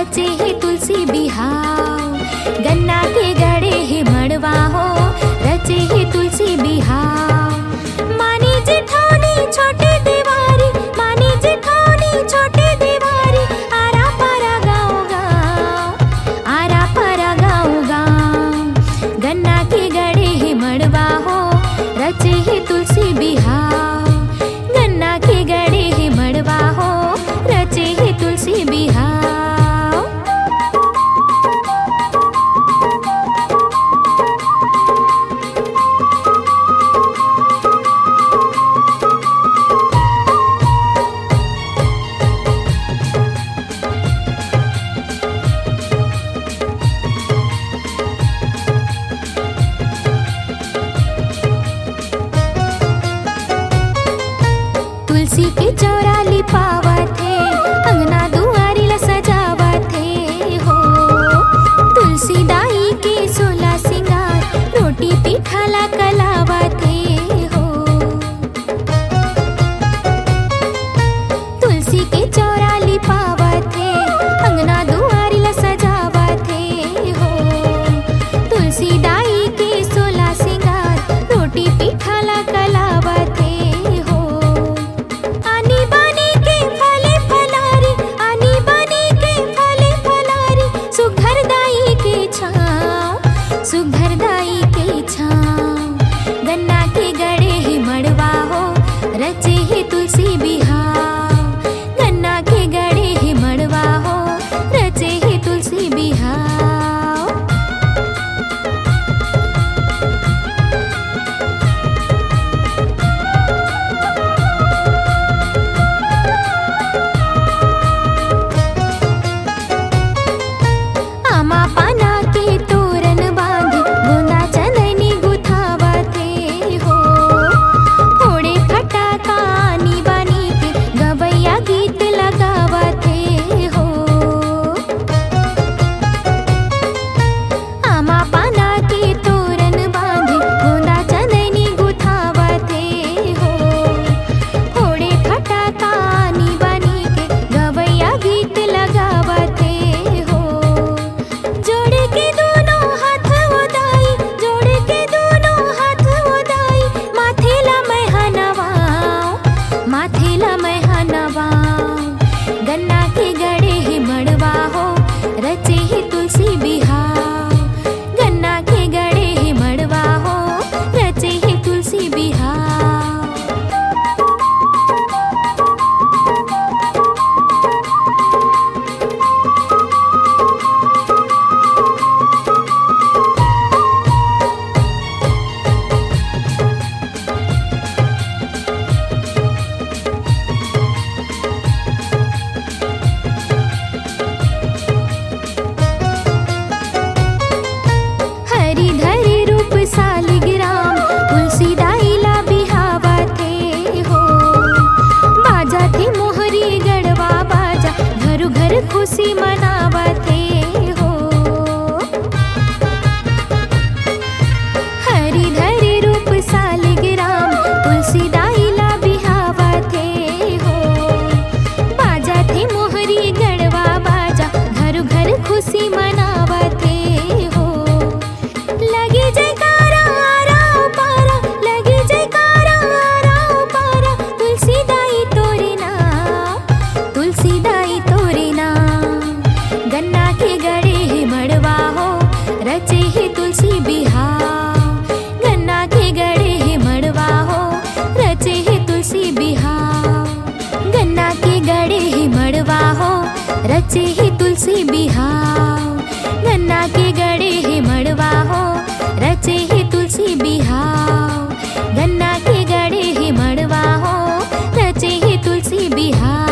रचे है तुलसी बिहाव। गन्ना के गड़े है मड़वा हो, रचे है तुलसी बिहाव। मानी जेठानी छोटे देवारी, मानी जेठानी छोटे देवारी, आरा पारा गाँव गाँव, आरा पारा गाँव गाँव। गन्ना के गड़े है मड़वा हो, रचे है तुलसी बिहाव। गन्ना के गड़े है मड़वा हो, रचे है तुलसी बिहाव। तुलसी के चौरा लिपावत है, अंगना दुआरी ला सजावत है हो। तुलसी दाई के सोला सिंगार, रोटी पीठा ला कलावत है हो। तुलसी के चौरा लिपावत है, अंगना दुआरी ला सजावत है हो। तुलसी दाई के सोला सिंगार, रोटी पीठा ला कलावत है। सुघर दाई के छाँव, गन्ना के गड़े है मड़वा हो, रचे है तुलसी बिहाव। गन्ना के गड़े है मड़वा हो, रचे है तुलसी बिहाव। आमा पाना के तोरन बांधे, गोंदा चंदनी गुथावत है हो। फोड़े फटाका आनी बानी के, गवैया गीत लगावत है हो। आमा पाना के तोरन बांधे, गोंदा चंदनी गुथावत है हो। फोड़े फटाका आनी बानी के, गवैया गीत लगावत है हो। जोड़े के दोनों हाथ उदाई, जोड़े के दोनों हाथ उदाई, माथे ला मैं हनवाऊं, माथे ला मैं हनवाऊं। गन्ना के गड़े है मड़वा हो, रचे है तुलसी बिहाव। गन्ना के गड़े है मड़वा हो, रचे है तुलसी बिहाव। हरी धरी रूप सालिग्राम, तुलसी दाई ला बिहावत है हो। बाजा थे मोहरी गढ़वा बाजा, घर घर खुशी मनावत है हो। हरी धरी रूप सालिग्राम, तुलसी दाई ला बिहावत है हो। बाजा थे मोहरी गढ़वा बाजा, घर घर खुशी मनावत है हो। लगी जयकारा आरा पारा, लगी जयकारा आरा पारा, तुलसी दाई तोरे नाम, तुलसी दाई तोरे नाम। गन्ना के गड़े है मड़वा हो, रचे है तुलसी बिहाव। गन्ना के गड़े है मड़वा हो, रचे है तुलसी बिहाव। गन्ना के गड़े है मड़वा हो, रचे है तुलसी बिहाव। गन्ना के गड़े है मड़वा हो, रचे है तुलसी बिहाव। गन्ना के गड़े है मड़वा हो, रचे है तुलसी बिहाव।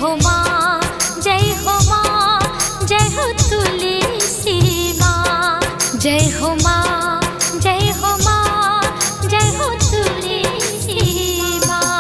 हो माँ, जय हो माँ, जय हो तुलसी माँ। जय हो माँ, जय हो माँ, जय हो तुलसी माँ।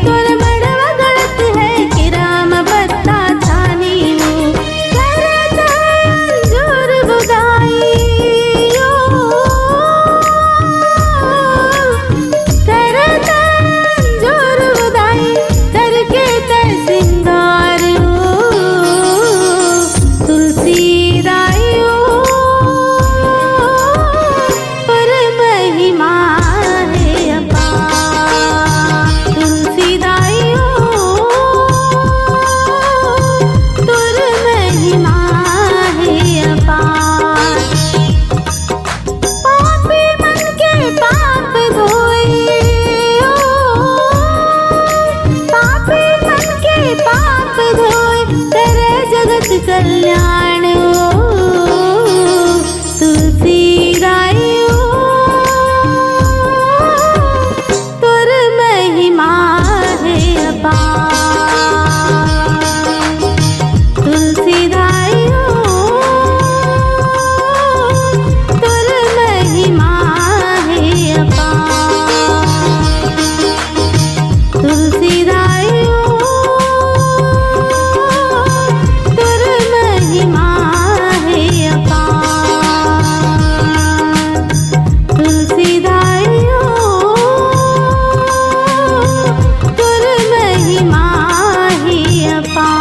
तोर मड़वा गड़त है कि राम बत्ता छानी हो करत है जोर बुदाई करत है जोर बुदाई करके तर सिंगार तुलसी दाइयो पर महिमा है अपार तुलसी दाइयो तुर महिमा है अपार पापी मन के पाप धोए पापी मन के पाप धोए करे जगत कल्याण तुलसी दाइयो तुर महिमा है अपार तुलसी दाइयो तुर महिमा है अपार तुलसी दाइयो तुर महिमा है अपार तुलसी दाइयो तुर महिमा है अपार।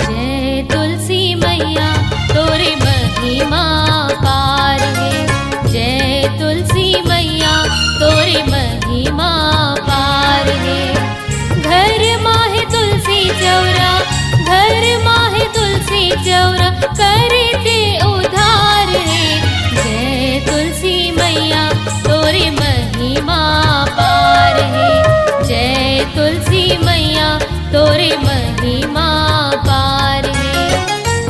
जय तुलसी मैया तोरे महिमा पार है जय तुलसी मैया तोरे महिमा पार है घर माहे तुलसी चौरा घर माहे तुलसी चौरा करे ते उधार है जय तुलसी मैया तोरे महिमा पार है जय तुलसी मैया तोरे महिमा पार है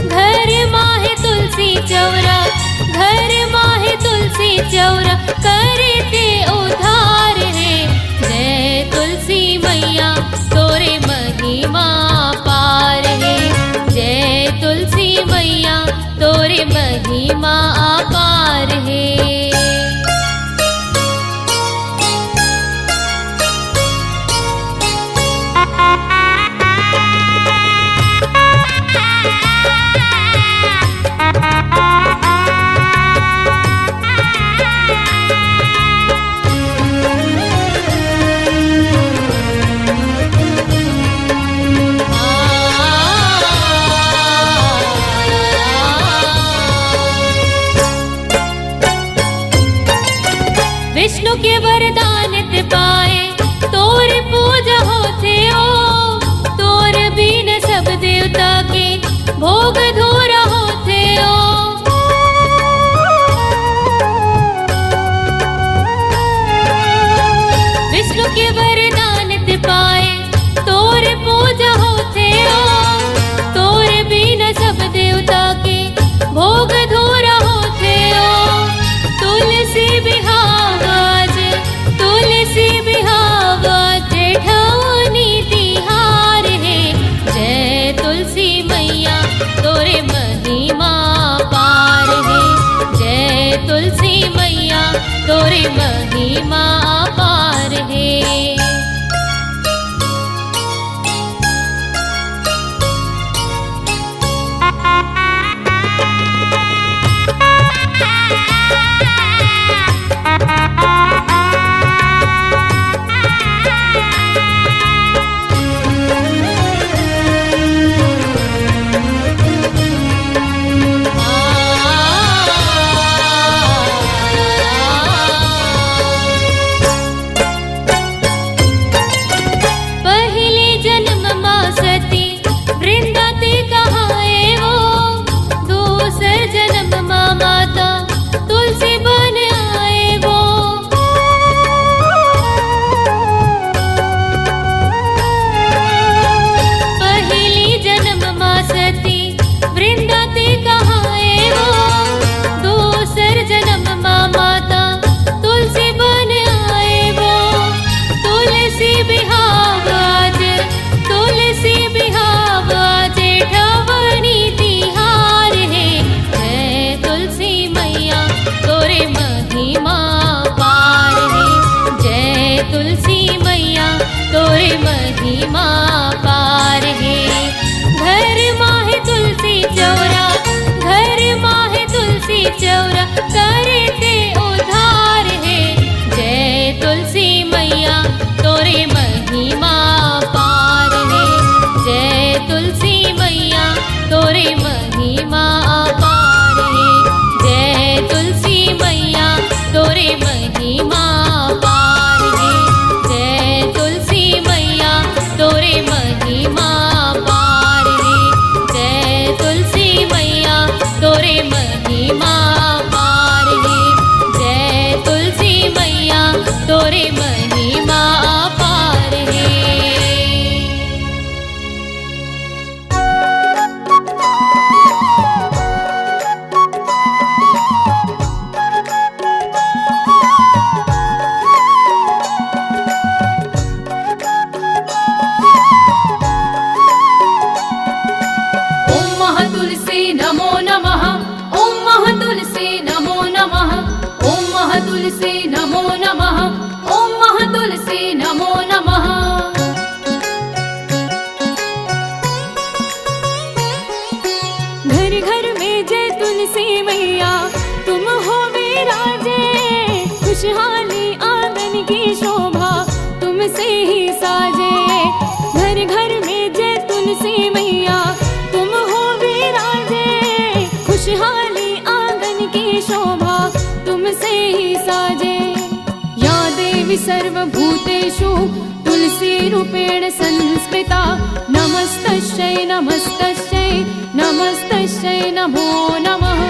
घर माहे तुलसी चौरा घर माहे तुलसी चौरा करे ते उधार है जय तुलसी मैया तोरे महिमा पार है जय तुलसी मैया तोरे महिमा पार है। विष्णु के वरदान ते पाए तोर पूजा होते ओ तोर बीन सब देवता के भोग धूरा होते ओ विष्णु के वरदान ते पाए तोर पूजा होते ओ तोर बीन सब देवता के भोग धूरा होते ओ तुलसी बिहावाज तुलसी बिहावाज जेठानी तिहार है जय तुलसी मैया तोरे महिमा पार है जय तुलसी मैया तोरे महिमा पार है। तोरे महिमा पार है। घर माहे तुलसी चौरा, घर माहे तुलसी चौरा, करे ते उधार है। जय तुलसी मैया तोरे महिमा पार है। जय तुलसी मैया तोरे महिमा पार है। जय तुलसी मैया तोरे महिमा पार है। जय तुलसी मैया तोरे महिमा पार है। जय तुलसी मैया तोरे महिमा पार है। जय तुलसी मैया तोरे महिमा पार है। ॐ महातुलसी नमो नमः। ॐ महातुलसी नमो नमः। ॐ महातुलसी नमो नमः। ॐ महातुलसी नमो नमः। घर घर में जय तुलसी मैया तुम हो विराजे। खुशहाली आंगन की शोभा तुमसे ही साजे। घर घर में जय तुलसी मैया तुम हो विराजे। खुशहाली आंगन की शोभा तुमसे ही साजे। या देवी सर्वभूतेषु तुलसी रूपेण संस्कृता। नमस्तस्यै नमस्तस्यै नमस्तस्यै नमो नमः।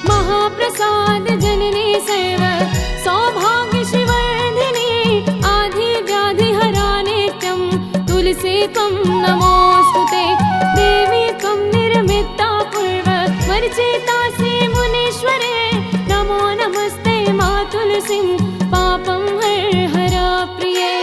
महाप्रसाद जननी सर्व सौभाग्य शिवर्धिनी। आधि व्याधि हरा नित्यं तुलसी त्वं नमोऽस्तुते। देवी त्वं निर्मिता पूर्व वर्जितासि मुनीश्वरे। नमो नमस्ते मा तुलसीं पापं हर प्रिये।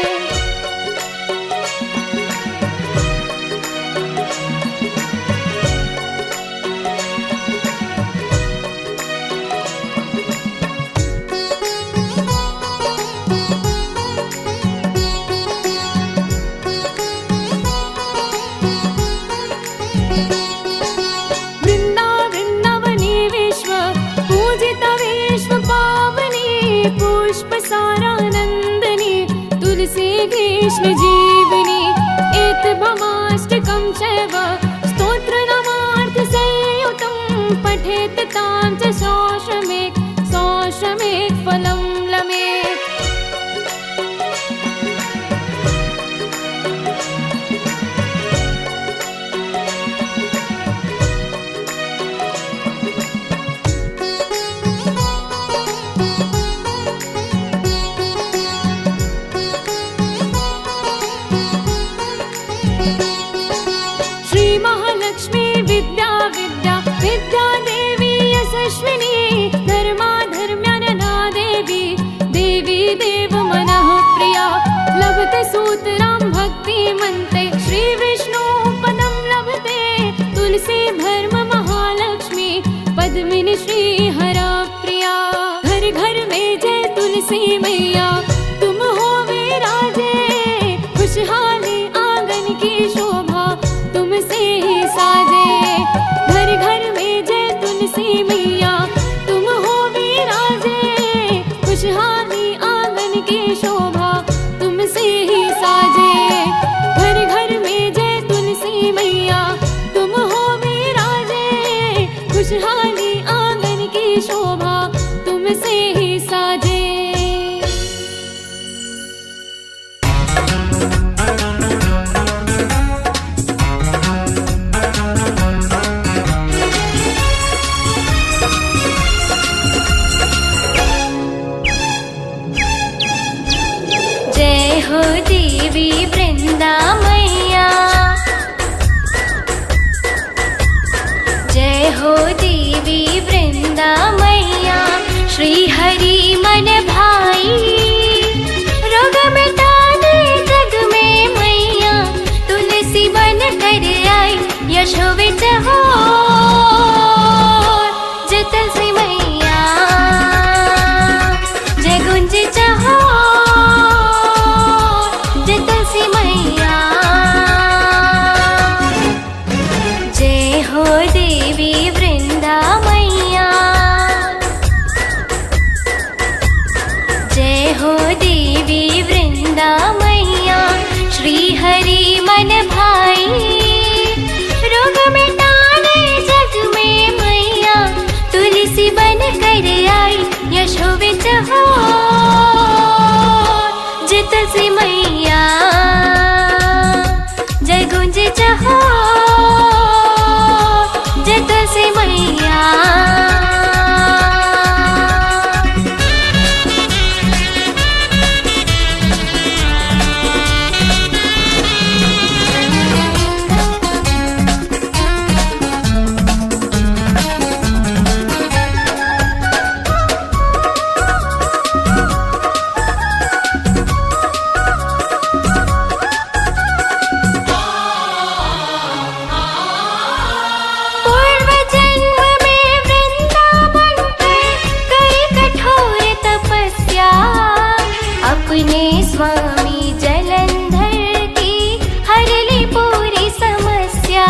वृंदावनी विश्व पूजिता विश्व पावनी। पुष्प सारानंदनी तुलसी कृष्ण जीवनी। एत भवाष्टकं चैव स्तोत्र नमार्थ संयुतं। पठेत तां च सौश्रमेक फलं लमेत्। श्री महालक्ष्मी विद्या विद्या विद्या देवी यशस्विनी। धर्मा धर्म्यानना देवी देवी देव मनः प्रिया। लभते सूतरां भक्तिमन्ते श्री विष्णु पदं लभते। तुलसी भर्म महालक्ष्मी पद्मिनी श्री हरा प्रिया। घर घर में जय तुलसी मैया तुम हो विराजे। खुशहाली आंगन की शोभा तुमसे ही साजे। घर घर में जय तुलसी मैया तुम हो विराजे। खुशहाली आंगन की शोभा तुमसे ही साजे। घर घर में जय तुलसी मैया तुम हो विराजे। खुशहाली आंगन की शोभा तुमसे ही साजे। हो देवी वृंदा मैया, जय हो देवी वृंदा मैया। श्री हरि मन भाई, रोग मिटाने जग में मैया, तुलसी बन कर आई यशो विच हो। जय तुलसी मैया, जय गुंज चहो, जय तुलसी मैया। जय हो देवी वृंदा मैया, जय हो देवी वृंदा मैया। श्री हरि मन भाई, रोग मिटाने जग में मैया, तुलसी बन कर आई यशो विच हो। जय तुलसी मैया, जय गुंज चहो, जय तुलसी मैया। पूर्व जन्म में वृंदावन पे कई कठोर तपस्या, अपने स्वामी जलंधर की हर ली पूरी समस्या।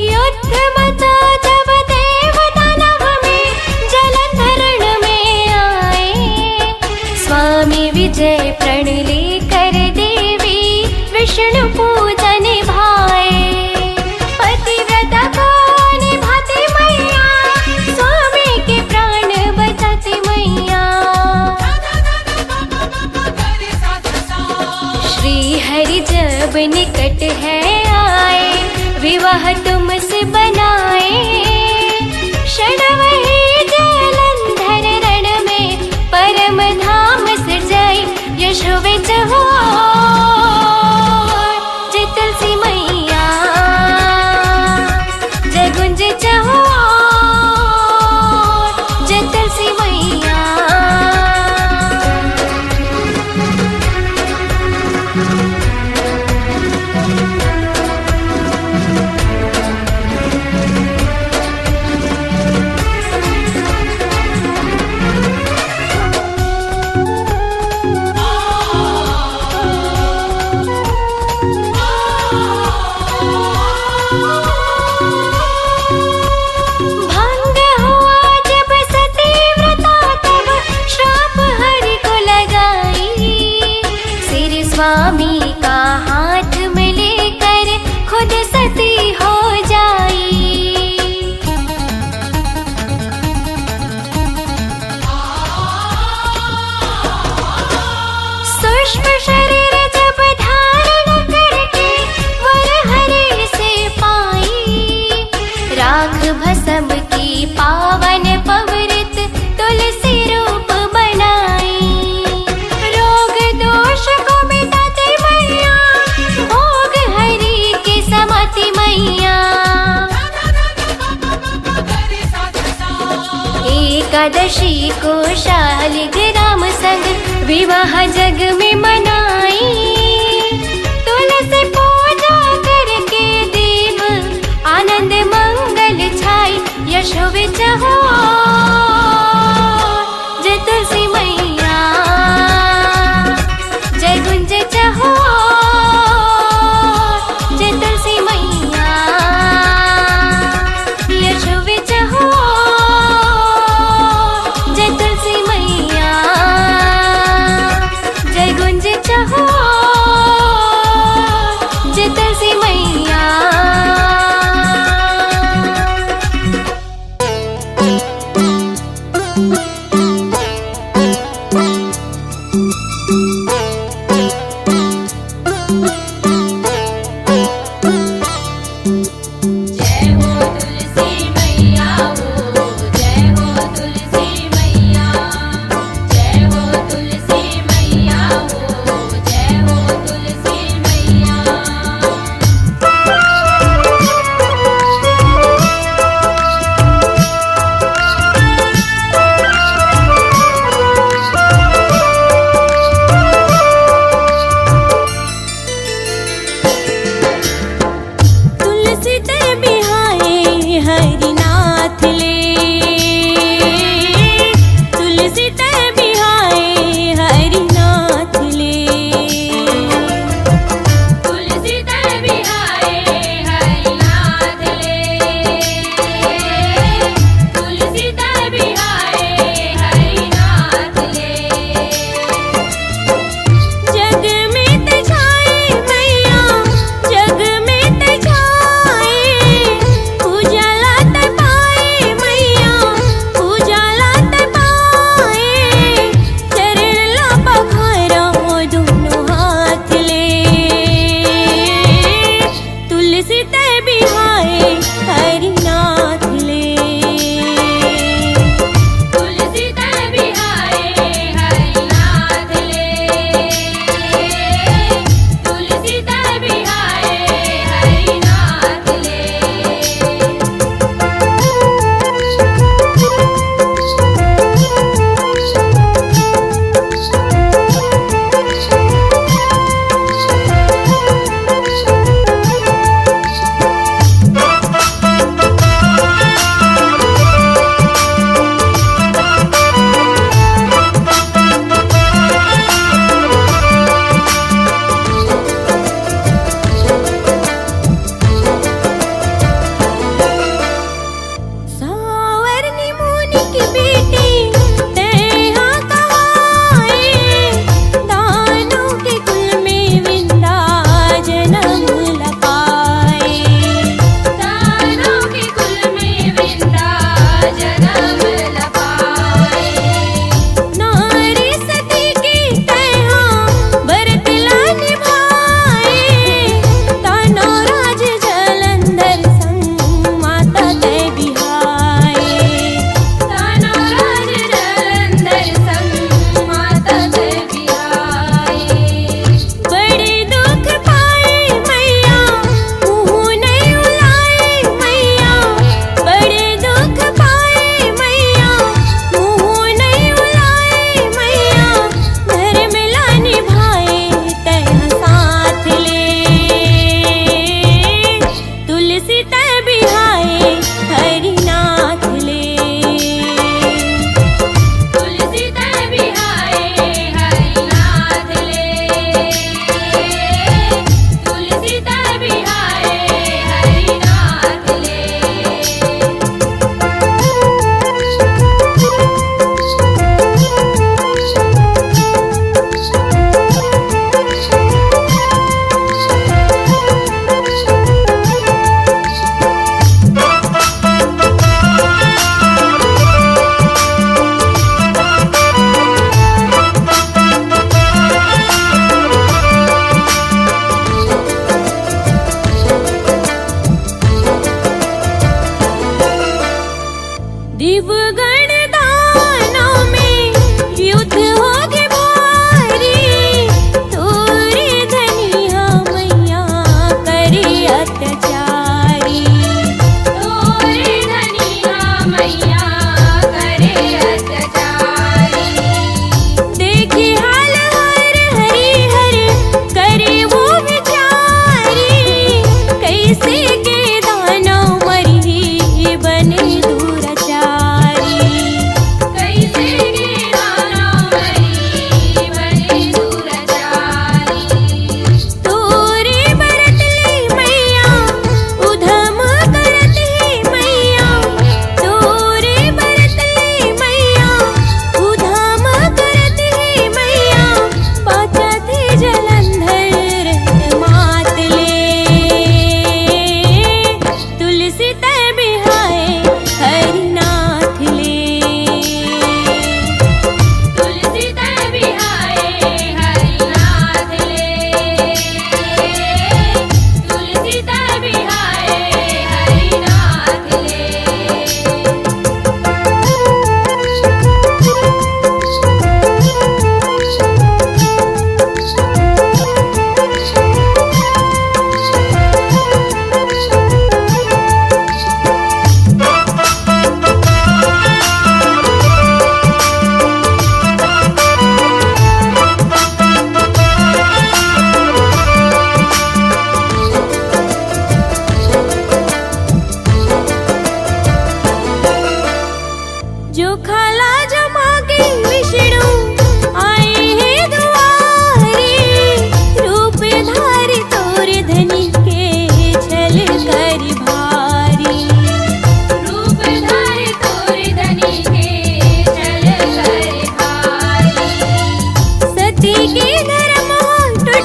युद्ध मचा जब देव दानव में, जलंधरण में आए, स्वामी विजय प्रण लेकर देवी विष्णु पूजा निभाए। पतिव्रता को निभाती मैया, स्वामी के प्राण बचाती मैया। श्री हरि जब निकट है आए, विवाह तुमसे बनाए। क्षण वही जलंधर रण में, परम धाम सजाई यशो विच हो। जय तुलसी मैया, जय गुंज चहो, जय तुलसी मैया। भंग हुआ जब सतीव्रता, तब श्राप हरि को लगाई। सिर स्वामी का हाथ में लेकर खुद सती हो जाई। सूक्ष्म शरीर जब धारण करके वर हरि से पाई। राख भस्म की पावन पवित्र तुलसी रूप बनाई। रोग दोष को मिटाती मैया, भोग हरि के समाती मैया। एकादशी को शालिग्राम संग विवाह जग में मनाई। तुलसी पूजा करके देव आनंद मंगल छाई यशो विच हो। जय तुलसी मैया, जय गुंज चहो, जय तुलसी मैया। यशो विच हो, जय तुलसी मैया, जय गुंज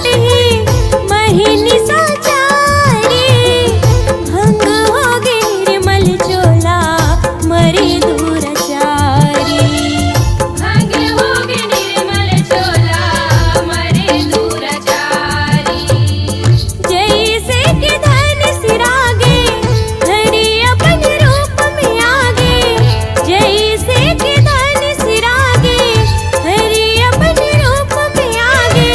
ही महिनी साचारी भंग होगे निर्मल चोला मरे दूरचारी भांग होगे निर्मल चोला मरे दूरचारी जैसे कि धन सिरागे धरी अपन रूप में आगे जैसे कि धन सिरागे धरी अपन रूप में आगे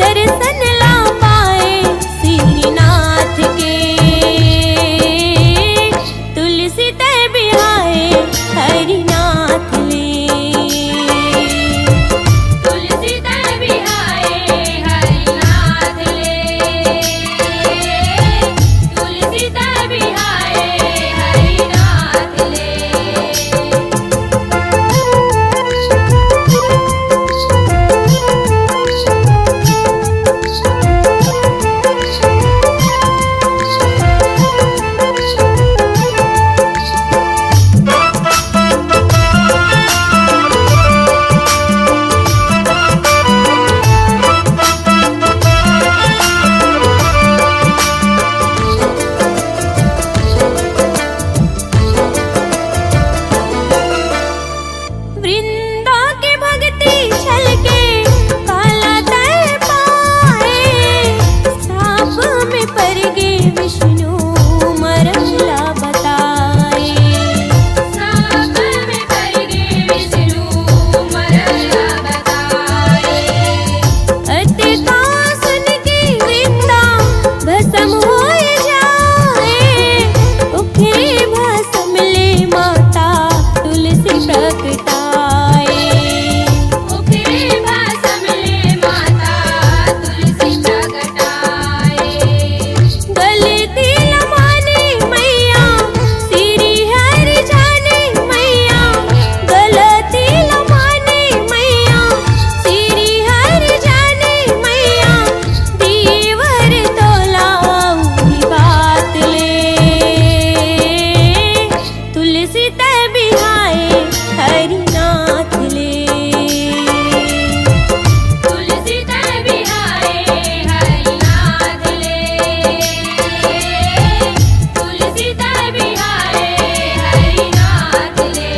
दर्शन ला पाए श्रीनाथ के तुलसी ते बिहाए हरिनाथ ले तुलसी तै बिहाए हरिनाथ ले तुलसी तै बिहाए हरिनाथ ले वृंदा के भक्ति छल के काला तर पाए सांप में पर गे विष्णु मरला बताए सांप में पर गे विष्णु मरला बताए अति का सुन के वृंदा भस्म हो जाए उखरे भस्म ले माता तुलसी प्रकटाए उखरे भासम ले माता तुलसी प्रगटाए गलती लमाने मैया तेरी हर जाने मैया गलती लमाने मैया तेरी हर जाने मैया देवर तोला उही बात ले तुलसी ते बिहाए हरिनाथ ले तुलसी तै बिहाए हरिनाथ ले तुलसी तै बिहाए हरिनाथ ले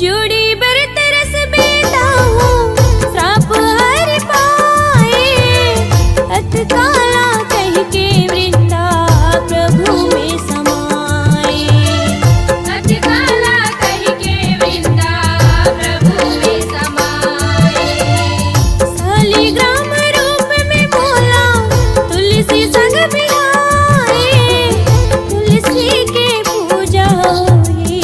जुड़ी बरत रस बेटा हूँ श्राप हर पाए अथ काला कह के वृंदा प्रभु में समाए अतिकाला कह के वृंदा प्रभु में समाए शालिग्राम रूप में बोला तुलसी संग बिहाए तुलसी के पूजा होई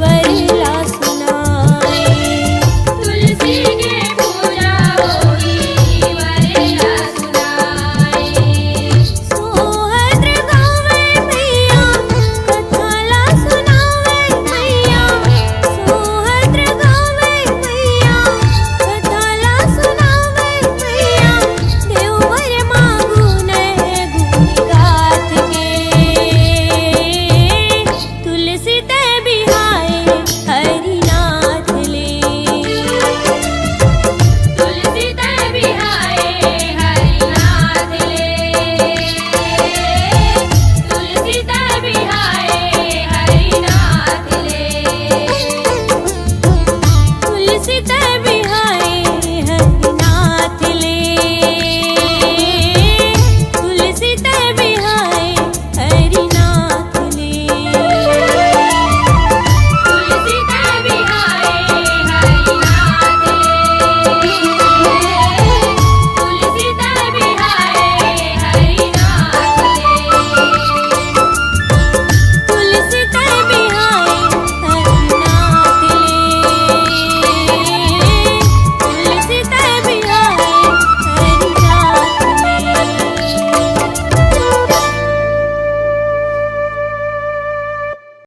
वरला सुनाए तुलसी के पूजा होई वरला सुनाए सोहद्र गावे मैया कथाला सुनावे मैया सोहद्र गावे मैया कथाला सुनावे मैया देवर मांगू ने गुण गाथ के तुलसी ते बिहाए हरिनाथ ले तुलसी तै बिहाए हरिनाथ ले तुलसी तै बिहाए हरिनाथ ले तुलसी ते